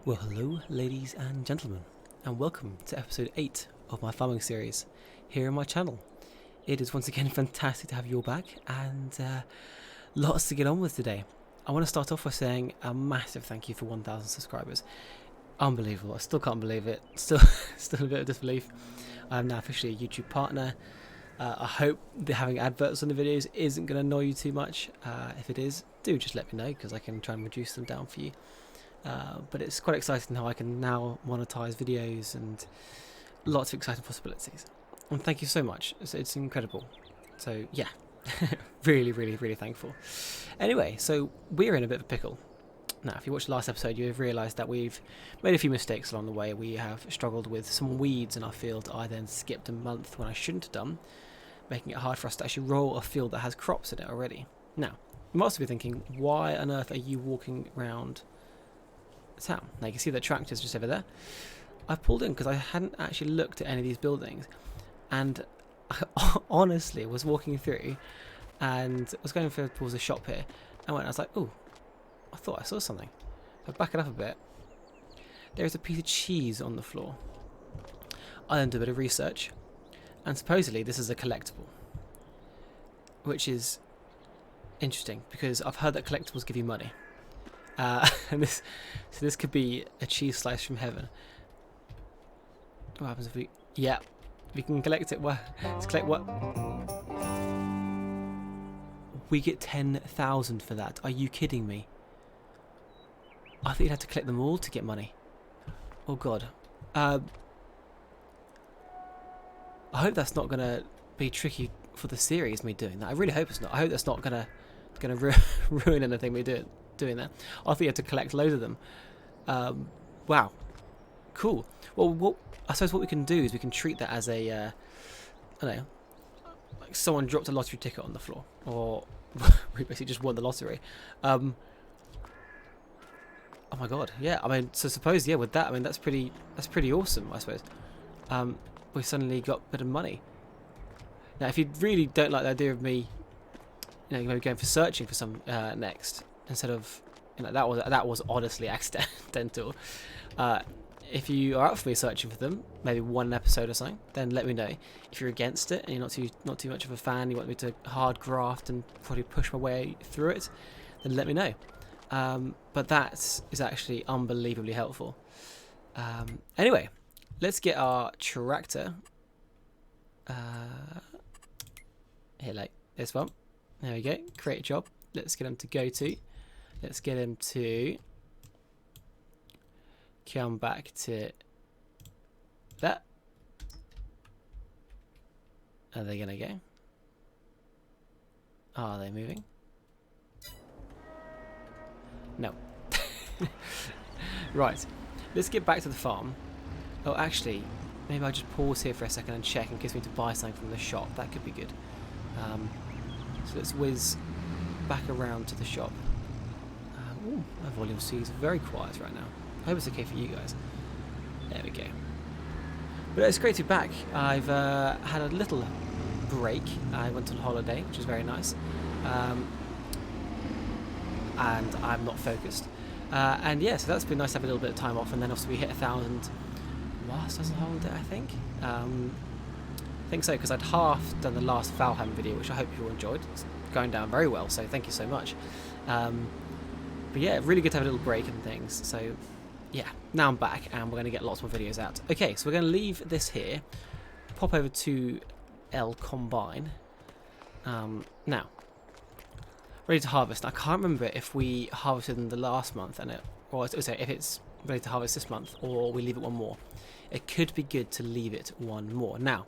Well, hello, ladies and gentlemen, and welcome to episode 8 of my farming series here on my channel. It is once again fantastic to have you all back, and lots to get on with today. I want to start off by saying a massive thank you for 1,000 subscribers. Unbelievable, I still can't believe it, still a bit of disbelief. I'm now officially a YouTube partner. I hope that having adverts on the videos isn't going to annoy you too much. If it is, do just let me know, because I can try and reduce them down for you. But it's quite exciting how I can now monetize videos and lots of exciting possibilities. And thank you so much. It's incredible. So yeah, really thankful. Anyway, so we're in a bit of a pickle. Now, if you watched the last episode, you have realised that we've made a few mistakes along the way. We have struggled with some weeds in our field. I then skipped a month when I shouldn't have done, making it hard for us to actually roll a field that has crops in it already. Now, you must be thinking, why on earth are you walking around town? Now you can see the tractors just over there. I pulled in because I hadn't actually looked at any of these buildings, and I honestly was walking through and I was going towards a shop here, and I was like, oh, I thought I saw something. So I back it up a bit. There's a piece of cheese on the floor. I then did a bit of research, and supposedly this is a collectible, which is interesting because I've heard that collectibles give you money. And this could be a cheese slice from heaven. What happens if we... Yeah, we can collect it. Well, let's collect what? We get 10,000 for that. Are you kidding me? I thought you'd have to collect them all to get money. Oh god. I hope that's not going to be tricky for the series, me doing that. I really hope it's not. I hope that's not going to ruin anything we doing that. I thought you had to collect loads of them. Wow, cool. Well, I suppose what we can do is we can treat that as a, I don't know, like someone dropped a lottery ticket on the floor, or we basically just won the lottery. Oh my god, yeah. I mean, so suppose, yeah, with that, I mean, that's pretty awesome, I suppose. We suddenly got a bit of money. Now, if you really don't like the idea of me, maybe going for searching for some next, instead of, that was honestly accidental. If you are up for me searching for them, maybe one episode or something, then let me know. If you're against it and you're not too much of a fan, you want me to hard graft and probably push my way through it, then let me know. But that is actually unbelievably helpful. Anyway, let's get our tractor. Here, like this one. There we go. Create a job. Let's get him to go to. Let's get him to come back to that. Are they going to go? Are they moving? No. Right. Let's get back to the farm. Oh, actually, maybe I'll just pause here for a second and check in case we need to buy something from the shop. That could be good. So let's whiz back around to the shop. Ooh, my volume is very quiet right now. I hope it's okay for you guys. There we go. But it's great to be back. I've had a little break. I went on holiday, which is very nice. And I'm not focused. And yeah, so that's been nice to have a little bit of time off. And then also we hit 1,000 whilst I was on holiday, I think. I think so, because I'd half done the last Valheim video, which I hope you all enjoyed. It's going down very well, so thank you so much. But yeah, really good to have a little break and things. So yeah, now I'm back and we're going to get lots more videos out. Okay, so we're going to leave this here, pop over to L Combine. Now, ready to harvest. I can't remember if we harvested in the last month, or sorry, if it's ready to harvest this month, or we leave it one more. It could be good to leave it one more. Now,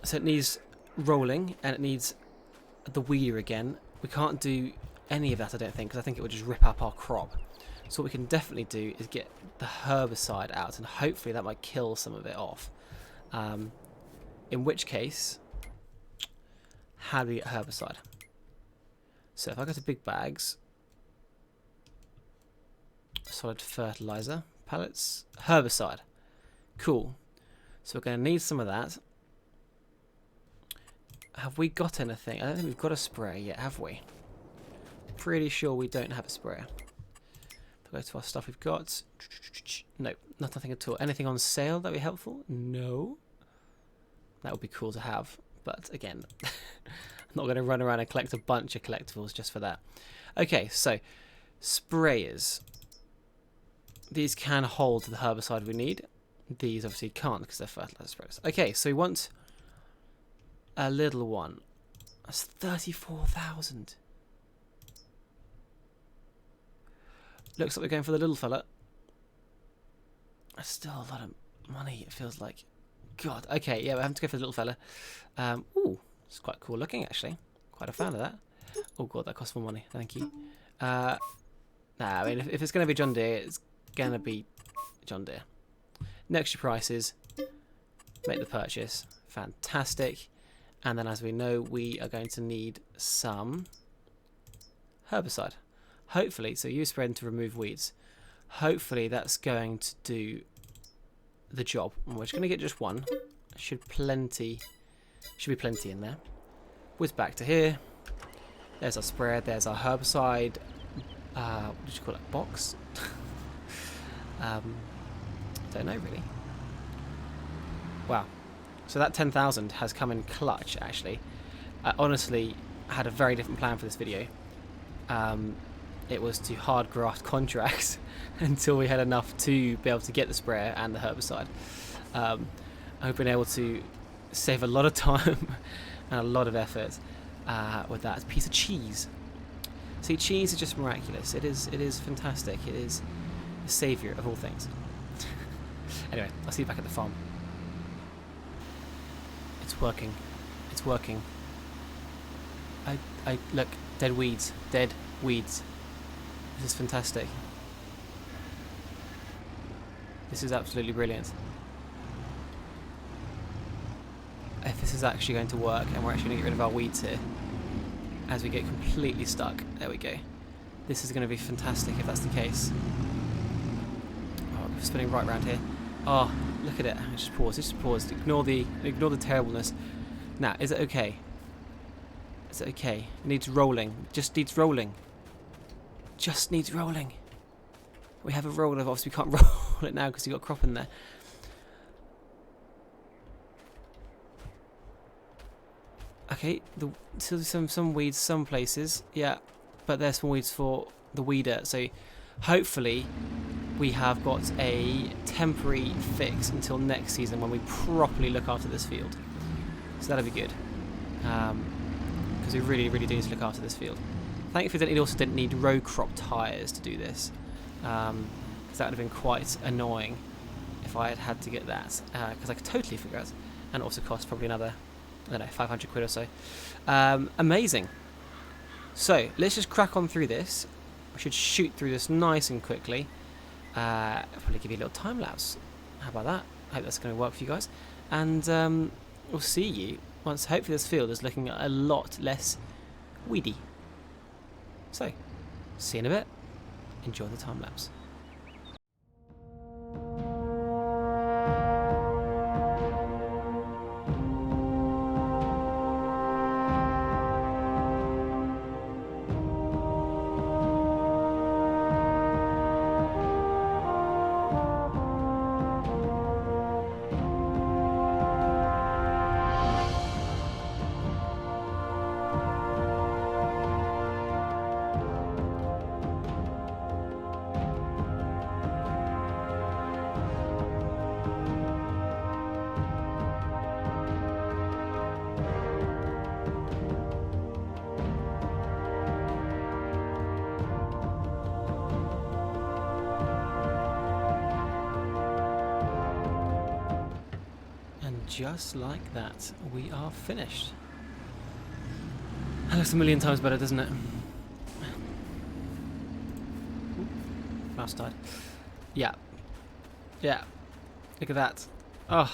so it needs rolling and it needs the weeder again. We can't do any of that, I don't think, because I think it would just rip up our crop. So what we can definitely do is get the herbicide out, and hopefully that might kill some of it off. In which case, how do we get herbicide? So if I go to big bags, solid fertilizer, pellets, herbicide. Cool. So we're going to need some of that. Have we got anything? I don't think we've got a sprayer yet, have we? Pretty sure we don't have a sprayer. Go to our stuff we've got. No, nothing at all. Anything on sale that would be helpful? No. That would be cool to have. But again, I'm not going to run around and collect a bunch of collectibles just for that. Okay, so sprayers. These can hold the herbicide we need. These obviously can't because they're fertilizer sprayers. Okay, so we want a little one. That's 34,000. Looks like we're going for the little fella. That's still a lot of money, it feels like. God, okay, yeah, we're having to go for the little fella. Ooh, it's quite cool looking, actually. Quite a fan of that. Oh, God, that costs more money. Thank you. Nah, I mean, if it's going to be John Deere, it's going to be John Deere. Next year prices. Make the purchase. Fantastic. And then, as we know, we are going to need some herbicide. Hopefully, so use spreading to remove weeds. Hopefully that's going to do the job. And we're just going to get just one. Should be plenty in there. Whiz back to here. There's our spread. There's our herbicide. What did you call it? Box? Don't know really. Wow. So that 10,000 has come in clutch. Actually, I honestly had a very different plan for this video. It was to hard graft contracts until we had enough to be able to get the sprayer and the herbicide. I've been able to save a lot of time and a lot of effort with that. It's a piece of cheese. See, cheese is just miraculous. It is fantastic. It is the saviour of all things. Anyway, I'll see you back at the farm. It's working. It's working. I look, dead weeds. Dead weeds. This is fantastic. This is absolutely brilliant. If this is actually going to work and we're actually going to get rid of our weeds here as we get completely stuck. There we go. This is going to be fantastic if that's the case. Oh, I'm spinning right around here. Oh, look at it. Just pause. Just pause. Ignore the terribleness. Now, is it okay? Is it okay? It needs rolling. Just needs rolling. Just needs rolling. We have a roller. Obviously, we can't roll it now because you've got a crop in there. Okay, still some weeds some places. Yeah, but there's some weeds for the weeder. So hopefully we have got a temporary fix until next season when we properly look after this field. So that'll be good. Because we really, really do need to look after this field. Thankfully, it also didn't need row crop tyres to do this. Because that would have been quite annoying if I had had to get that. Because I could totally figure out. And it also cost probably another, I don't know, 500 quid or so. Amazing. So, let's just crack on through this. We should shoot through this nice and quickly. I'll probably give you a little time lapse. How about that? I hope that's going to work for you guys. And we'll see you once hopefully this field is looking a lot less weedy. So, see you in a bit. Enjoy the time lapse. Just like that, we are finished. That looks a million times better, doesn't it? Ooh, mouse died. Yeah. Yeah. Look at that. Oh.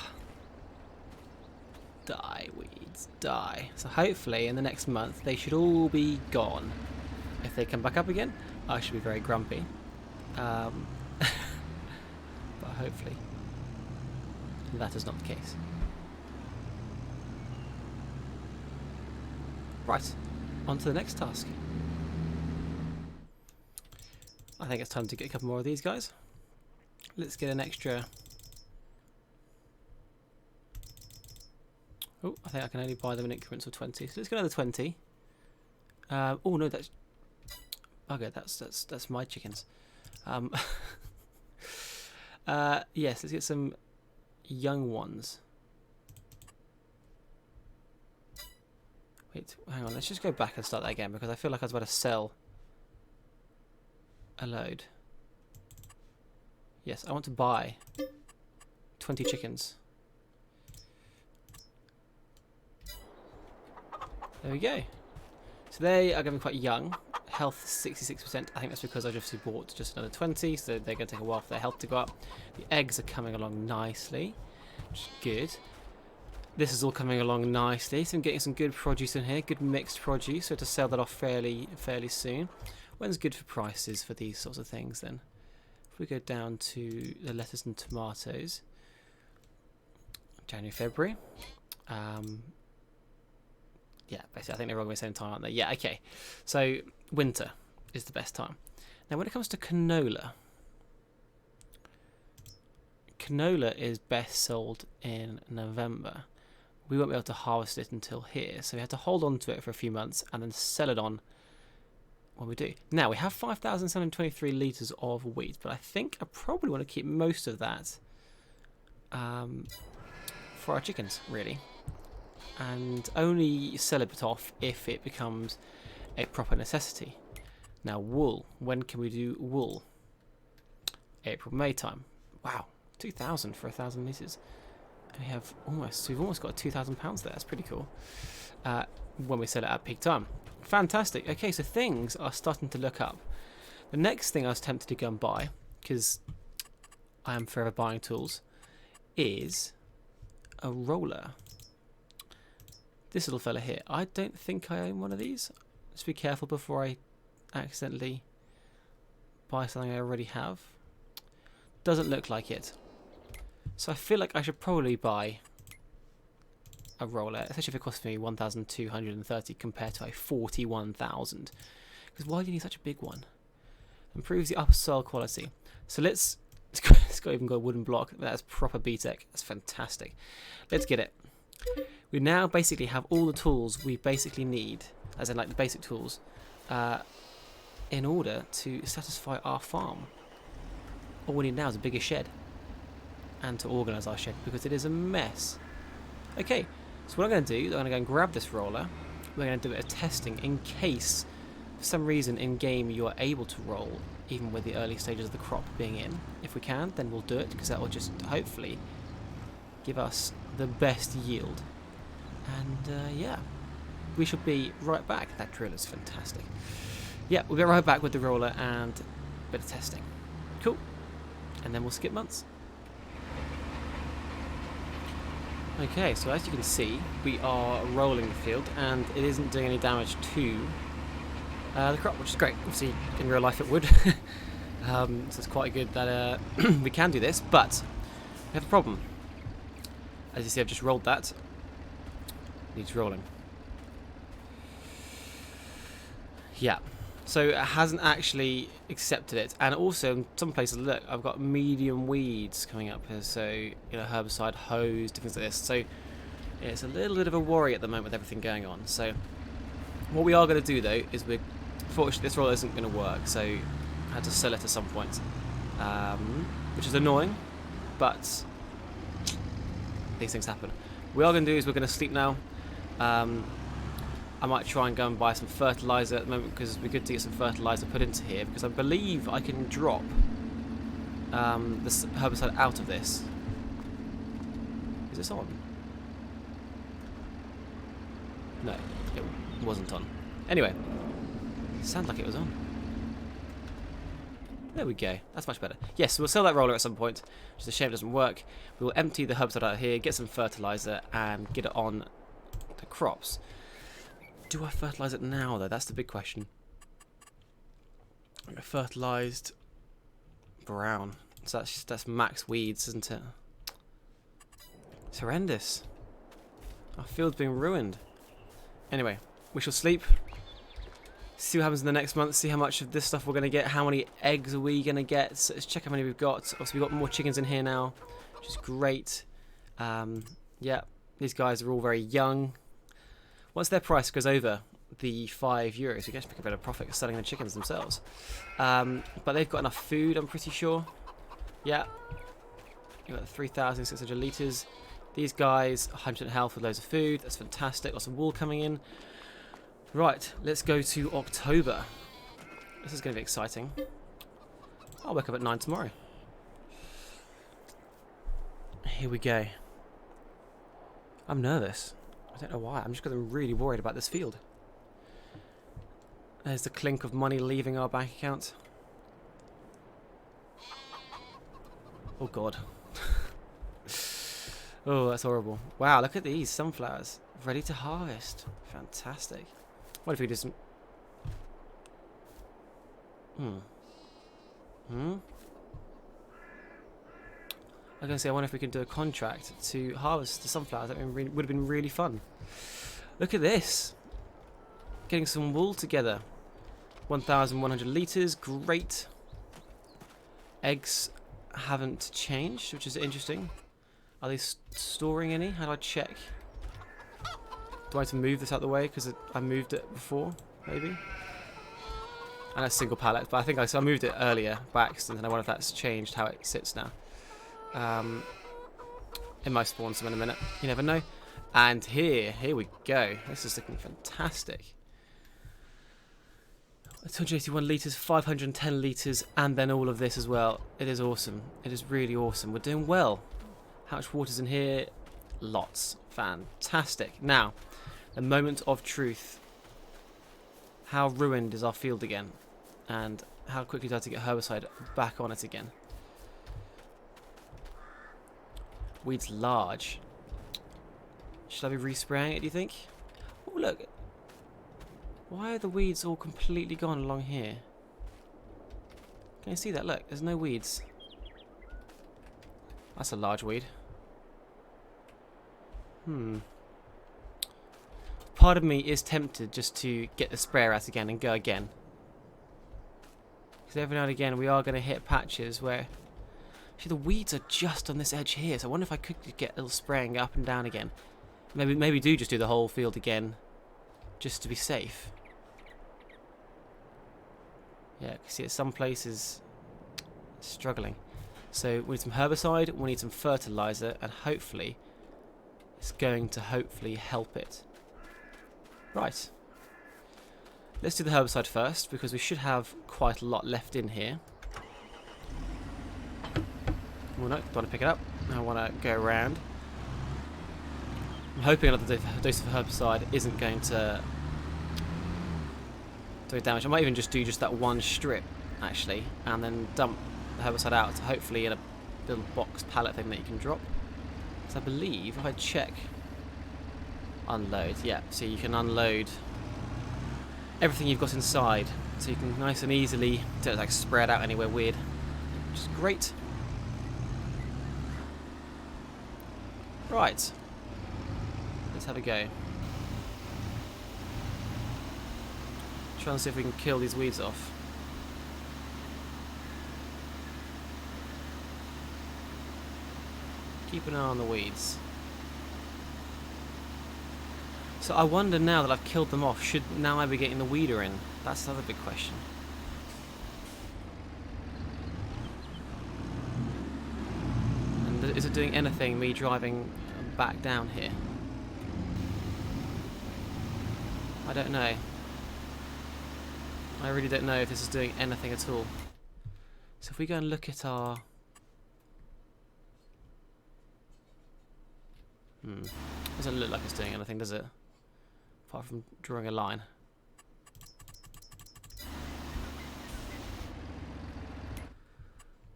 Die, weeds. Die. So hopefully in the next month they should all be gone. If they come back up again, I should be very grumpy. But hopefully that is not the case. Right, on to the next task. I think it's time to get a couple more of these guys. Let's get an extra. Oh, I think I can only buy them in increments of 20. So let's get another 20. Oh no, that's bugger. That's my chickens. Yes, let's get some young ones. Wait, hang on. Let's just go back and start that again because I feel like I was about to sell a load. Yes, I want to buy 20 chickens. There we go. So they are going to be quite young. Health 66%. I think that's because I just bought just another 20, so they're going to take a while for their health to go up. The eggs are coming along nicely, which is good. This is all coming along nicely, so I'm getting some good produce in here, good mixed produce, so to sell that off fairly soon. When's good for prices for these sorts of things then? If we go down to the lettuce and tomatoes, January, February. Yeah, basically I think they're all going to be the same time, aren't they? Yeah, okay. So winter is the best time. Now when it comes to canola, canola is best sold in November. We won't be able to harvest it until here, so we have to hold on to it for a few months and then sell it on when we do. Now we have 5,723 litres of wheat, but I think I probably want to keep most of that for our chickens, really. And only sell a bit off if it becomes a proper necessity. Now wool, when can we do wool? April, May time. Wow, 2,000 for 1,000 litres. We have we've almost got £2,000 there. That's pretty cool. When we sell it at peak time. Fantastic. Okay, so things are starting to look up. The next thing I was tempted to go and buy, because I am forever buying tools, is a roller. This little fella here. I don't think I own one of these. Let's be careful before I accidentally buy something I already have. Doesn't look like it. So I feel like I should probably buy a roller, especially if it costs me 1,230 compared to a 41,000. Because why do you need such a big one? Improves the upper soil quality. So it's got even got a wooden block. That's proper BTEC. That's fantastic. Let's get it. We now basically have all the tools we basically need, as in like the basic tools, in order to satisfy our farm. All we need now is a bigger shed. And to organise our shed, because it is a mess. Okay, so what I'm going to do is I'm going to go and grab this roller. We're going to do a bit of testing in case, for some reason in game, you are able to roll, even with the early stages of the crop being in. If we can, then we'll do it, because that will just hopefully give us the best yield. And yeah, we should be right back. That drill is fantastic. Yeah, we'll be right back with the roller and a bit of testing. Cool. And then we'll skip months. Okay, so as you can see, we are rolling the field, and it isn't doing any damage to the crop, which is great. Obviously, in real life it would. So it's quite good that we can do this, but we have a problem. As you see, I've just rolled that. Needs rolling. Yeah. So it hasn't actually accepted it, and also in some places, look, I've got medium weeds coming up here, so herbicide, hose, different things like this. So it's a little bit of a worry at the moment with everything going on. So what we are going to do though is fortunately this roller isn't going to work, so I had to sell it at some point, which is annoying, but these things happen. What we are going to do is we're going to sleep now. I might try and go and buy some fertiliser at the moment, because it'd be good to get some fertiliser put into here, because I believe I can drop this herbicide out of this. Is this on? No, it wasn't on. Anyway, it sounded like it was on. There we go. That's much better. Yes, we'll sell that roller at some point, which is a shame it doesn't work. We will empty the herbicide out of here, get some fertiliser, and get it on the crops. Do I fertilise it now, though? That's the big question. I fertilised brown. So that's max weeds, isn't it? It's horrendous. Our field's being ruined. Anyway, we shall sleep. See what happens in the next month, see how much of this stuff we're going to get, how many eggs are we going to get. So let's check how many we've got. Also, we've got more chickens in here now, which is great. Yeah, these guys are all very young. Once their price goes over the €5, we get to make a bit of profit selling the chickens themselves. But they've got enough food, I'm pretty sure. Yeah, you've got 3,600 litres. These guys, 100% health with loads of food. That's fantastic. Lots of wool coming in. Right, let's go to October. This is going to be exciting. I'll wake up at 9 tomorrow. Here we go. I'm nervous. I don't know why. I'm just getting really worried about this field. There's the clink of money leaving our bank account. Oh god. Oh, that's horrible. Wow, look at these sunflowers. Ready to harvest. Fantastic. What if we do some... I was going to say, I wonder if we can do a contract to harvest the sunflowers. That would have been really fun. Look at this. Getting some wool together. 1,100 litres. Great. Eggs haven't changed, which is interesting. Are they storing any? How do I check? Do I have to move this out of the way because I moved it before? Maybe? And a single pallet, but I think I moved it earlier by accident, and I wonder if that's changed how it sits now. It might spawn some in a minute. You never know. And here we go. This is looking fantastic. 281 litres, 510 litres, and then all of this as well. It is awesome. It is really awesome. We're doing well. How much water's in here? Lots. Fantastic. Now, the moment of truth. How ruined is our field again? And how quickly do I have to get herbicide back on it again? Weed's large. Should I be respraying it, do you think? Oh, look. Why are the weeds all completely gone along here? Can you see that? Look, there's no weeds. That's a large weed. Part of me is tempted just to get the sprayer out again and go again. Because every now and again we are going to hit patches where... See, the weeds are just on this edge here, so I wonder if I could get a little spraying up and down again. Maybe just do the whole field again, just to be safe. Yeah, you can see some places struggling. So we need some herbicide, we need some fertilizer, and hopefully it's going to help it. Right. Let's do the herbicide first, because we should have quite a lot left in here. Oh no, don't want to pick it up. I want to go around. I'm hoping another dose of herbicide isn't going to do damage. I might even just do that one strip, actually, and then dump the herbicide out, hopefully in a little box pallet thing that you can drop. So I believe, if I check... Unload, yeah, so you can unload everything you've got inside. So you can nice and easily, don't like spread out anywhere weird, which is great. Right, let's have a go. Try and see if we can kill these weeds off. Keep an eye on the weeds. So I wonder, now that I've killed them off, should now I be getting the weeder in? That's another big question. And is it doing anything, me driving back down here? I don't know. I really don't know if this is doing anything at all. So if we go and look at our... Doesn't look like it's doing anything, does it? Apart from drawing a line.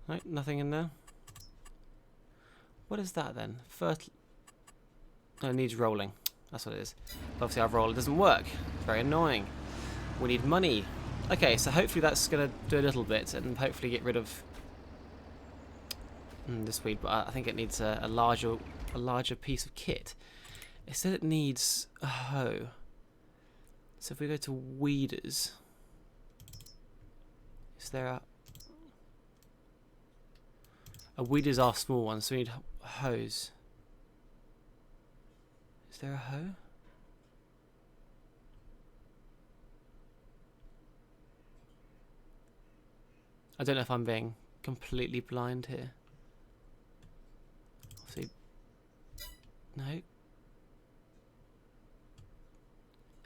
Right, nothing in there. What is that then? No, it needs rolling. That's what it is. Obviously our roller doesn't work. It's very annoying. We need money. Okay, so hopefully that's going to do a little bit and hopefully get rid of this weed, but I think it needs a larger piece of kit. It said it needs a hoe. So if we go to weeders, Is there a weed is our small one, so we need a hose. Is there a hoe? I don't know if I'm being completely blind here. See, no.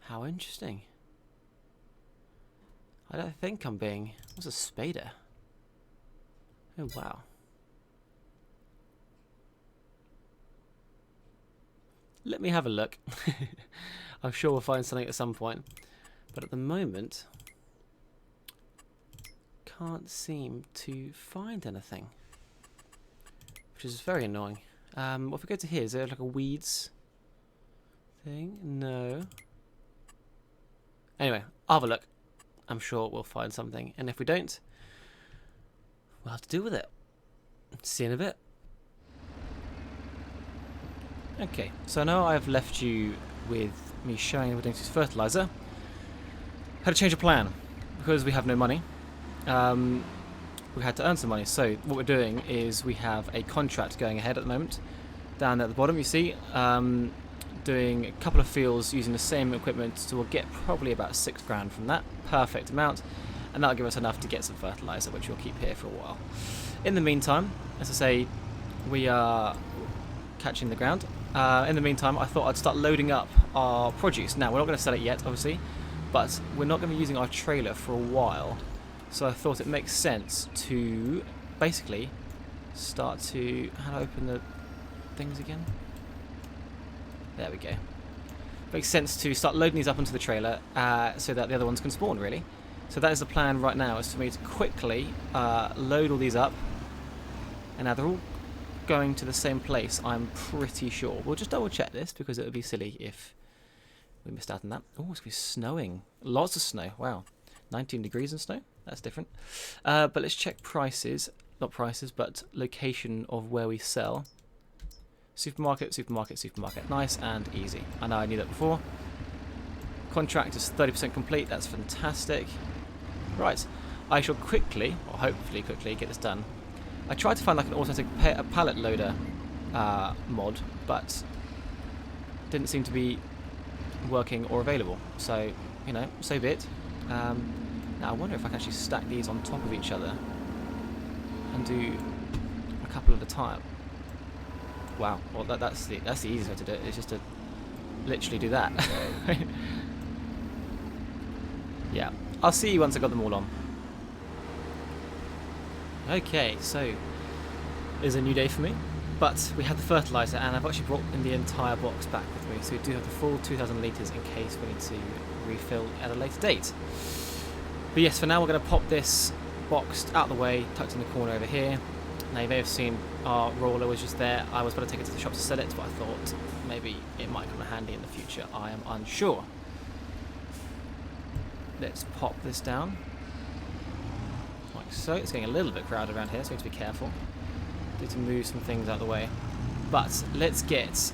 How interesting. I don't think I'm being... What's a spader? Oh, wow. Let me have a look. I'm sure we'll find something at some point. But at the moment, can't seem to find anything. Which is very annoying. What if we go to here? Is there like a weeds thing? No. Anyway, I'll have a look. I'm sure we'll find something. And if we don't, we'll have to deal with it. See you in a bit. Okay, so now I've left you with me showing everything to fertilizer. Had to change a plan because we have no money. We had to earn some money. So what we're doing is we have a contract going ahead at the moment. Down at the bottom, you see, doing a couple of fields using the same equipment. So we'll get probably about £6 from that. Perfect amount, and that'll give us enough to get some fertilizer, which we'll keep here for a while. In the meantime, as I say, we are catching the ground. In the meantime, I thought I'd start loading up our produce. Now, we're not going to sell it yet, obviously, but we're not going to be using our trailer for a while. So I thought it makes sense to basically start to... How do I open the things again? There we go. Makes sense to start loading these up onto the trailer so that the other ones can spawn, really. So that is the plan right now, is for me to quickly load all these up. And now they're all going to the same place, I'm pretty sure. We'll just double check this because it would be silly if we missed out on that. Oh, it's going to be snowing. Lots of snow. Wow. 19 degrees in snow. That's different. But let's check prices. Not prices, but location of where we sell. Supermarket, supermarket, supermarket. Nice and easy. I know I knew that before. Contract is 30% complete. That's fantastic. Right. I shall quickly, or hopefully quickly, get this done. I tried to find like an automatic pallet loader mod, but didn't seem to be working or available. So, you know, so be it. Now I wonder if I can actually stack these on top of each other and do a couple at a time. Wow, well that's the easiest way to do it. Is just to literally do that. Yeah, I'll see you once I got them all on. Okay, so it's a new day for me, but we have the fertilizer, and I've actually brought in the entire box back with me, so we do have the full 2,000 litres in case we need to refill at a later date. But yes, for now we're going to pop this box out of the way, tucked in the corner over here. Now you may have seen our roller was just there. I was about to take it to the shop to sell it, but I thought maybe it might come in handy in the future. I am unsure. Let's pop this down. So it's getting a little bit crowded around here, so we have to be careful. Need to move some things out of the way. But let's get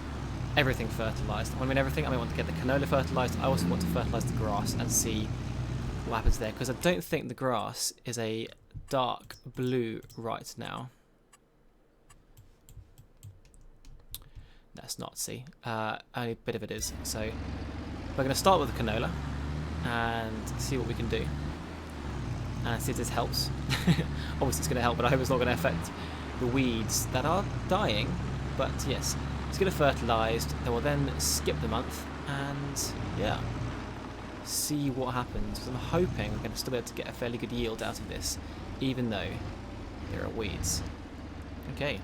everything fertilised. When I mean everything, I want to get the canola fertilised. I also want to fertilise the grass and see what happens there, because I don't think the grass is a dark blue right now. That's not, see. Only a bit of it is. So we're going to start with the canola and see what we can do. And see if this helps. Obviously it's going to help, but I hope it's not going to affect the weeds that are dying. But yes, it's going to fertilised. They will then skip the month and yeah, see what happens. I'm hoping we're going to still be able to get a fairly good yield out of this, even though there are weeds. Okay,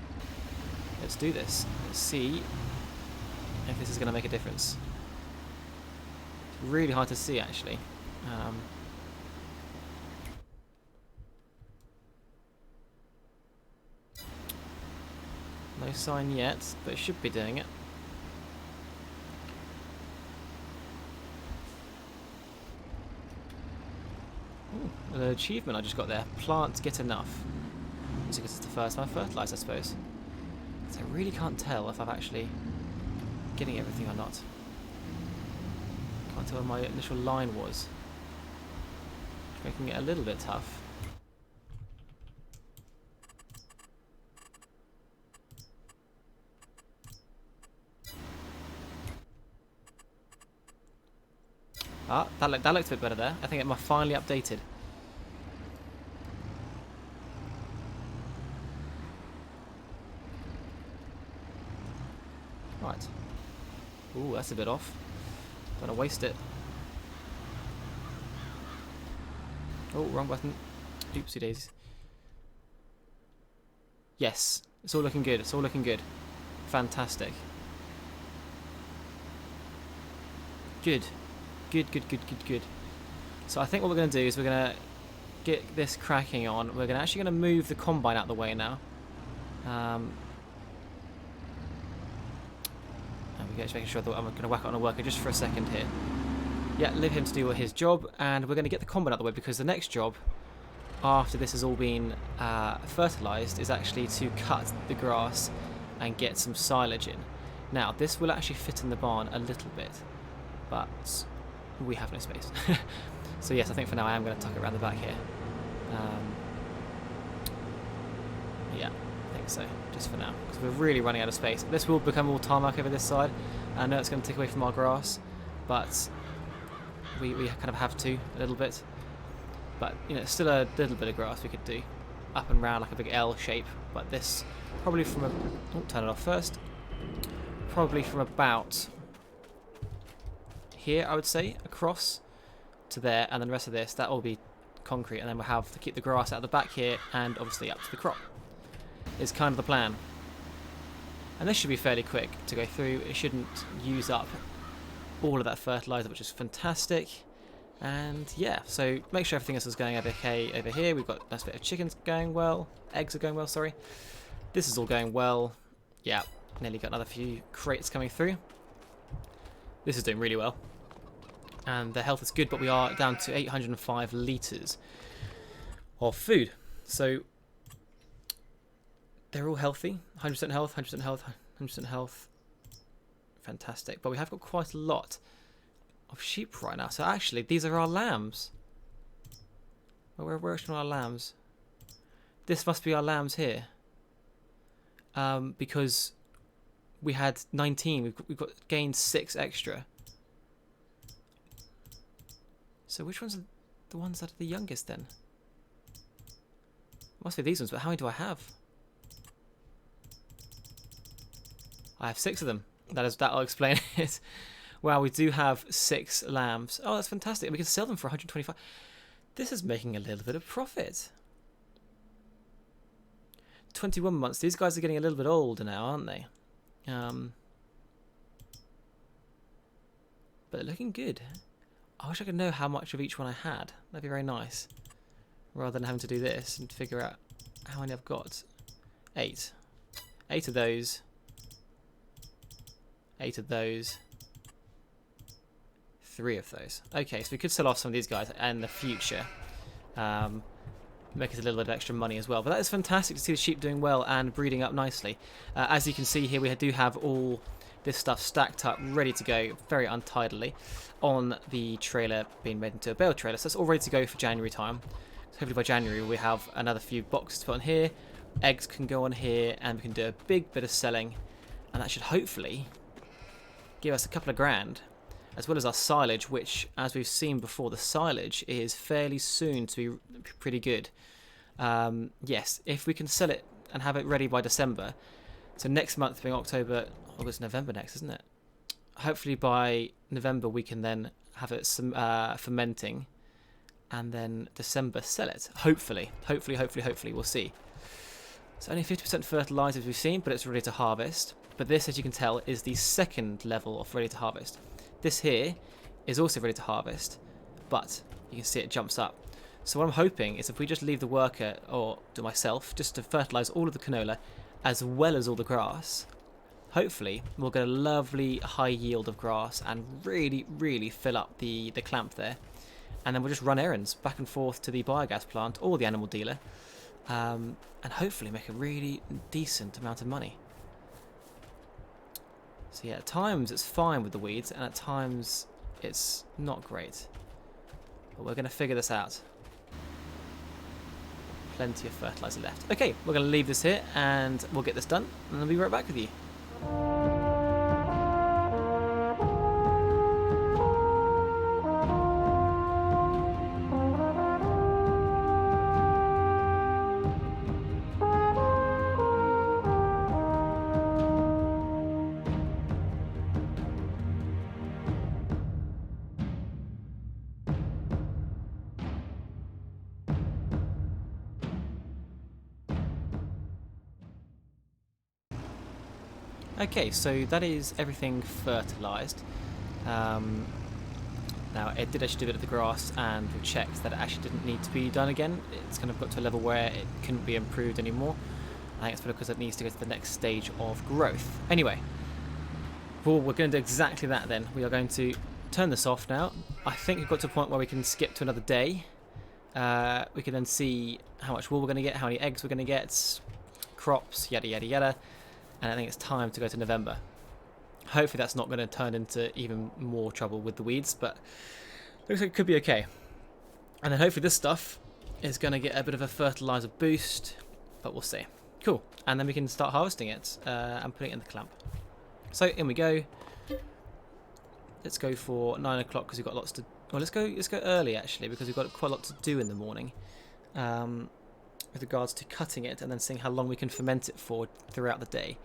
let's do this. Let's see if this is going to make a difference. It's really hard to see actually. No sign yet, but it should be doing it. Ooh, an achievement I just got there. Plants get enough. So this is the first time I fertilise, I suppose. So I really can't tell if I'm actually getting everything or not. Can't tell where my initial line was. Making it a little bit tough. Ah, that looks a bit better there. I think it might finally updated. Right. Ooh, that's a bit off. Don't want to waste it. Oh, wrong button. Oopsie daisies. Yes, it's all looking good. It's all looking good. Fantastic. Good. Good, good, good, good, good. So I think what we're going to do is we're going to get this cracking on. We're actually going to move the combine out of the way now. And we're just making sure that I'm going to whack it on a worker just for a second here. Yeah, leave him to do his job, and we're going to get the combine out of the way because the next job, after this has all been fertilised, is actually to cut the grass and get some silage in. Now, this will actually fit in the barn a little bit, but we have no space. So yes, I think for now I am going to tuck it around the back here. Yeah, I think so, just for now, because we're really running out of space. This will become all tarmac over this side. I know it's going to take away from our grass, but we kind of have to a little bit. But you know, it's still a little bit of grass we could do up and round like a big L shape. But this probably from a turn it off first. Probably from about here, I would say, across to there, and then the rest of this that will be concrete, and then we'll have to keep the grass out the back here, and obviously up to the crop. Is kind of the plan. And this should be fairly quick to go through. It shouldn't use up all of that fertilizer, which is fantastic. And yeah, so make sure everything else is going okay over here. We've got a nice bit of chickens going well. Eggs are going well, sorry. This is all going well. Yeah, nearly got another few crates coming through. This is doing really well. And the health is good, but we are down to 805 litres of food. So they're all healthy. 100% health, 100% health, 100% health. Fantastic. But we have got quite a lot of sheep right now. So actually, these are our lambs. Where are our lambs? This must be our lambs here. Because we had 19. We've got gained 6 extra. So which ones are the ones that are the youngest then? Must be these ones, but how many do I have? I have 6 of them. That'll explain it. Wow, we do have 6 lambs. Oh, that's fantastic. We can sell them for 125. This is making a little bit of profit. 21 months. These guys are getting a little bit older now, aren't they? But they're looking good. I wish I could know how much of each one I had. That'd be very nice. Rather than having to do this and figure out how many I've got. 8. 8 of those. 8 of those. 3 of those. Okay, so we could sell off some of these guys in the future. Make us a little bit of extra money as well. But that is fantastic to see the sheep doing well and breeding up nicely. As you can see here, we do have all this stuff stacked up, ready to go, very untidily, on the trailer being made into a bale trailer. So it's all ready to go for January time. So hopefully by January we have another few boxes to put on here. Eggs can go on here, and we can do a big bit of selling. And that should hopefully give us a couple of grand, as well as our silage, which, as we've seen before, the silage is fairly soon to be pretty good. Yes, if we can sell it and have it ready by December, so next month being October, August, November next, isn't it? Hopefully by November we can then have it some fermenting, and then December sell it. Hopefully, we'll see. It's only 50% fertilizer as we've seen, but it's ready to harvest. But this, as you can tell, is the second level of ready to harvest. This here is also ready to harvest, but you can see it jumps up. So what I'm hoping is if we just leave the worker, or do myself, just to fertilise all of the canola, as well as all the grass, hopefully we'll get a lovely high yield of grass and really fill up the clamp there. And then we'll just run errands back and forth to the biogas plant or the animal dealer, and hopefully make a really decent amount of money. So yeah, at times it's fine with the weeds, and at times it's not great. But we're going to figure this out. Plenty of fertilizer left. Okay, we're going to leave this here, and we'll get this done, and I'll be right back with you. Okay, so that is everything fertilised. Now, it did actually do a bit of the grass, and we checked that it actually didn't need to be done again. It's kind of got to a level where it couldn't be improved anymore. I think it's because it needs to go to the next stage of growth. Anyway, well, we're going to do exactly that then. We are going to turn this off now. I think we've got to a point where we can skip to another day. We can then see how much wool we're going to get, how many eggs we're going to get, crops, yada yada yada. And I think it's time to go to November. Hopefully that's not going to turn into even more trouble with the weeds, but looks like it could be okay. And then hopefully this stuff is going to get a bit of a fertilizer boost, but we'll see. Cool. And then we can start harvesting it and putting it in the clamp. So in we go. Let's go for 9 o'clock because we've got lots to. Well, let's go early actually because we've got quite a lot to do in the morning. With regards to cutting it and then seeing how long we can ferment it for throughout the day.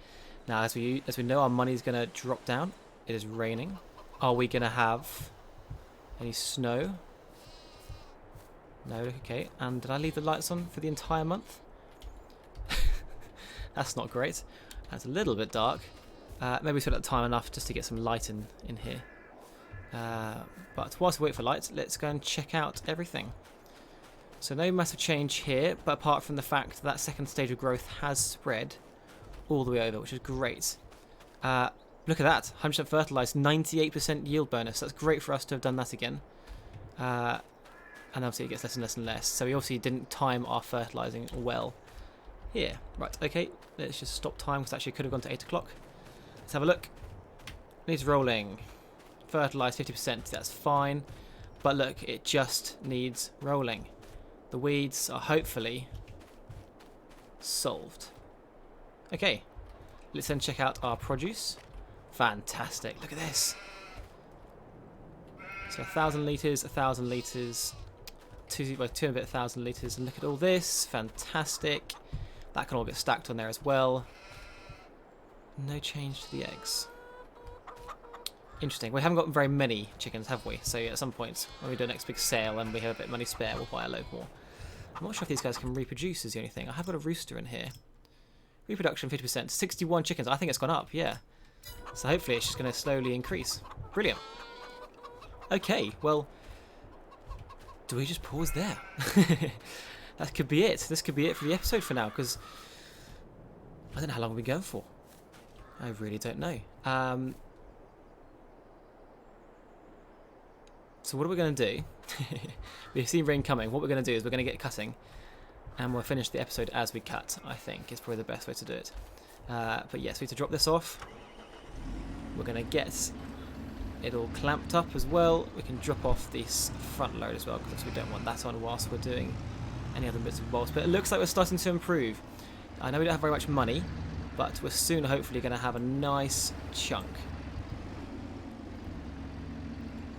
Now, as we know, our money's going to drop down. It is raining. Are we going to have any snow? No, okay. And did I leave the lights on for the entire month? That's not great. That's a little bit dark. Maybe we set up time enough just to get some light in here. But whilst we wait for lights, let's go and check out everything. So no massive change here, but apart from the fact that second stage of growth has spread all the way over, which is great. Look at that, 100% fertilised, 98% yield bonus. That's great for us to have done that again. And obviously it gets less and less and less. So we obviously didn't time our fertilising well here. Right, okay, let's just stop time because actually it could have gone to 8 o'clock. Let's have a look. Needs rolling. Fertilised 50%, that's fine. But look, it just needs rolling. The weeds are hopefully solved. Okay, let's then check out our produce. Fantastic, look at this. So 1,000 litres, 1,000 litres, 2 and a bit 1,000 litres, and look at all this, fantastic. That can all get stacked on there as well. No change to the eggs. Interesting, we haven't got very many chickens, have we? So at some point, when we do the next big sale and we have a bit of money spare, we'll buy a load more. I'm not sure if these guys can reproduce is the only thing. I have got a rooster in here. Reproduction 50%, 61 chickens. I think it's gone up, yeah. So hopefully it's just going to slowly increase. Brilliant. Okay, well, do we just pause there? That could be it. This could be it for the episode for now, because I don't know how long we've been going for. I really don't know. So what are we going to do? We've seen rain coming. What we're going to do is we're going to get cutting, and we'll finish the episode as we cut, I think, is probably the best way to do it. But yes, we have to drop this off. We're going to get it all clamped up as well. We can drop off this front load as well, because we don't want that on whilst we're doing any other bits and bobs. But it looks like we're starting to improve. I know we don't have very much money, but we're soon hopefully going to have a nice chunk.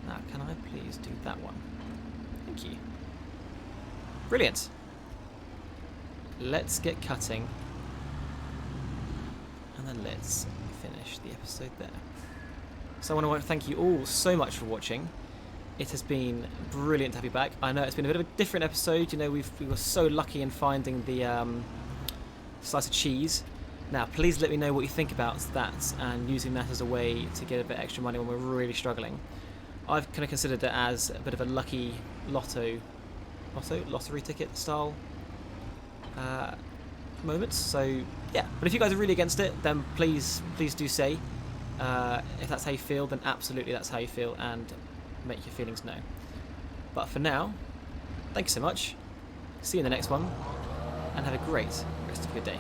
Now, can I please do that one? Thank you. Brilliant. Let's get cutting, and then let's finish the episode there. So I want to thank you all so much for watching. It has been brilliant to have you back. I know it's been a bit of a different episode. You know, we were so lucky in finding the slice of cheese. Now, please let me know what you think about that and using that as a way to get a bit extra money when we're really struggling. I've kind of considered it as a bit of a lucky lottery ticket style moments. So yeah, but if you guys are really against it, then please do say. If that's how you feel, then absolutely that's how you feel, and make your feelings known. But for now, thank you so much. See you in the next one, and have a great rest of your day.